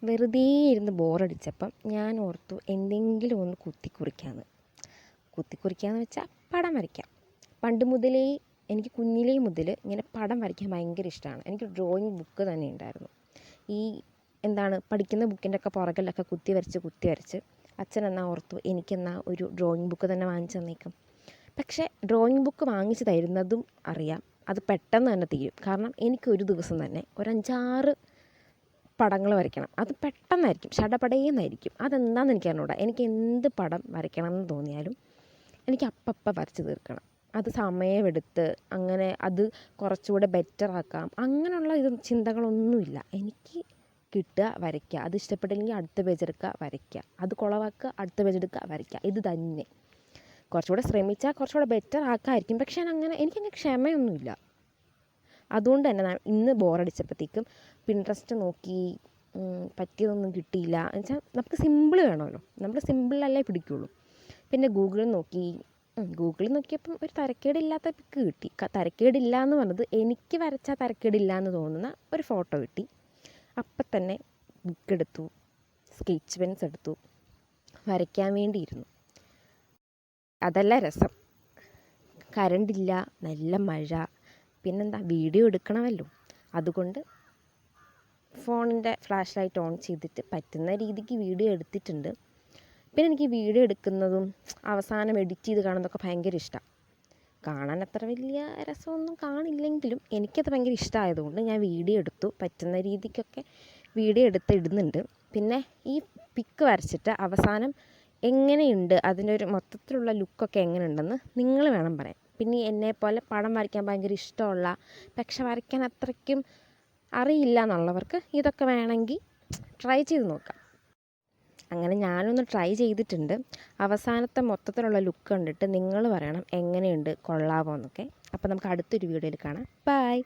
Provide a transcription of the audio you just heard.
വെറുതെ ഇരുന്ന് ബോറടിച്ചപ്പം ഞാൻ ഓർത്തു എന്തെങ്കിലും ഒന്ന് കുത്തിക്കുറിക്കാന്ന് വെച്ചാൽ പടം വരയ്ക്കാം. പണ്ട് മുതലേ എനിക്ക് കുഞ്ഞിലേ മുതൽ ഇങ്ങനെ പടം വരയ്ക്കാൻ ഭയങ്കര ഇഷ്ടമാണ്. എനിക്ക് ഡ്രോയിങ് ബുക്ക് തന്നെ ഉണ്ടായിരുന്നു. ഈ പഠിക്കുന്ന ബുക്കിൻ്റെ ഒക്കെ പുറകിലൊക്കെ കുത്തി വരച്ച് അച്ഛൻ എന്നാ ഓർത്തു എനിക്കെന്നാ ഒരു ഡ്രോയിങ് ബുക്ക് തന്നെ വാങ്ങിച്ചു തന്നേക്കും. പക്ഷേ ഡ്രോയിങ് ബുക്ക് വാങ്ങിച്ച് തരുന്നതും അറിയാം അത് പെട്ടെന്ന് തന്നെ തീരും. കാരണം എനിക്കൊരു ദിവസം തന്നെ ഒരു 5-6 പടങ്ങൾ വരയ്ക്കണം. അത് പെട്ടെന്നായിരിക്കും, ശടപടേന്നായിരിക്കും. അതെന്താണെന്ന് എനിക്കറിഞ്ഞൂടാ. എനിക്ക് എന്ത് പടം വരയ്ക്കണം എന്ന് തോന്നിയാലും എനിക്ക് അപ്പം വരച്ച് തീർക്കണം. അത് സമയമെടുത്ത് അങ്ങനെ അത് കുറച്ചുകൂടെ ബെറ്റർ ആക്കാം അങ്ങനെയുള്ള ചിന്തകളൊന്നുമില്ല. എനിക്ക് കിട്ടുക, വരയ്ക്കുക. അത് ഇഷ്ടപ്പെട്ടില്ലെങ്കിൽ അടുത്ത പേജ് എടുക്കുക, വരയ്ക്കുക. അത് കുളവാക്കുക, അടുത്ത പേജ് എടുക്കുക, വരയ്ക്കുക. ഇത് തന്നെ. കുറച്ചുകൂടെ ശ്രമിച്ചാൽ കുറച്ചുകൂടെ ബെറ്റർ ആക്കാമായിരിക്കും. പക്ഷേ എനിക്കങ്ങനെ ക്ഷമയൊന്നുമില്ല. അതുകൊണ്ട് തന്നെ ഇന്ന് ബോറടിച്ചപ്പോഴത്തേക്കും പിൻട്രസ്റ്റ് നോക്കി, പറ്റിയതൊന്നും കിട്ടിയില്ല. എന്നുവെച്ചാൽ നമുക്ക് സിമ്പിൾ വേണമല്ലോ, നമ്മൾ സിമ്പിളല്ലേ പിടിക്കുള്ളൂ. പിന്നെ ഗൂഗിളിൽ നോക്കിയപ്പം ഒരു തരക്കേടില്ലാത്ത പിക്ക് കിട്ടി. തരക്കേടില്ല എന്ന് പറഞ്ഞത് എനിക്ക് വരച്ചാൽ തരക്കേടില്ല എന്ന് തോന്നുന്ന ഒരു ഫോട്ടോ കിട്ടി. അപ്പം തന്നെ ബുക്കെടുത്തു, സ്കെച്ച് പെൻസ് എടുത്തു, വരയ്ക്കാൻ വേണ്ടിയിരുന്നു. അതല്ല രസം. കറണ്ടില്ല, നല്ല മഴ, പിന്നെന്താ വീഡിയോ എടുക്കണമല്ലോ. അതുകൊണ്ട് ഫോണിൻ്റെ ഫ്ലാഷ് ലൈറ്റ് ഓൺ ചെയ്തിട്ട് പറ്റുന്ന രീതിക്ക് വീഡിയോ എടുത്തിട്ടുണ്ട്. പിന്നെ എനിക്ക് വീഡിയോ എടുക്കുന്നതും അവസാനം എഡിറ്റ് ചെയ്ത് കാണുന്നതൊക്കെ ഭയങ്കര ഇഷ്ടമാണ്. കാണാൻ അത്ര വലിയ രസമൊന്നും കാണില്ലെങ്കിലും എനിക്കത് ഭയങ്കര ഇഷ്ടമായതുകൊണ്ട് ഞാൻ വീഡിയോ എടുത്തു. പറ്റുന്ന രീതിക്കൊക്കെ വീഡിയോ എടുത്ത് ഇടുന്നുണ്ട്. പിന്നെ ഈ പിക്ക് വരച്ചിട്ട് അവസാനം എങ്ങനെയുണ്ട്, അതിൻ്റെ ഒരു മൊത്തത്തിലുള്ള ലുക്കൊക്കെ എങ്ങനെയുണ്ടെന്ന് നിങ്ങൾ വേണം പറയാൻ. പിന്നെ എന്നെപ്പോലെ പടം വരയ്ക്കാൻ ഭയങ്കര ഇഷ്ടമുള്ള, പക്ഷെ വരയ്ക്കാൻ അത്രയ്ക്കും അറിയില്ല എന്നുള്ളവർക്ക് ഇതൊക്കെ വേണമെങ്കിൽ ട്രൈ ചെയ്ത് നോക്കാം. അങ്ങനെ ഞാനൊന്ന് ട്രൈ ചെയ്തിട്ടുണ്ട്. അവസാനത്തെ മൊത്തത്തിലുള്ള ലുക്ക് കണ്ടിട്ട് നിങ്ങൾ പറയണം എങ്ങനെയുണ്ട്, കൊള്ളാമോ എന്നൊക്കെ. അപ്പോൾ നമുക്ക് അടുത്തൊരു വീഡിയോയിൽ കാണാം. ബൈ.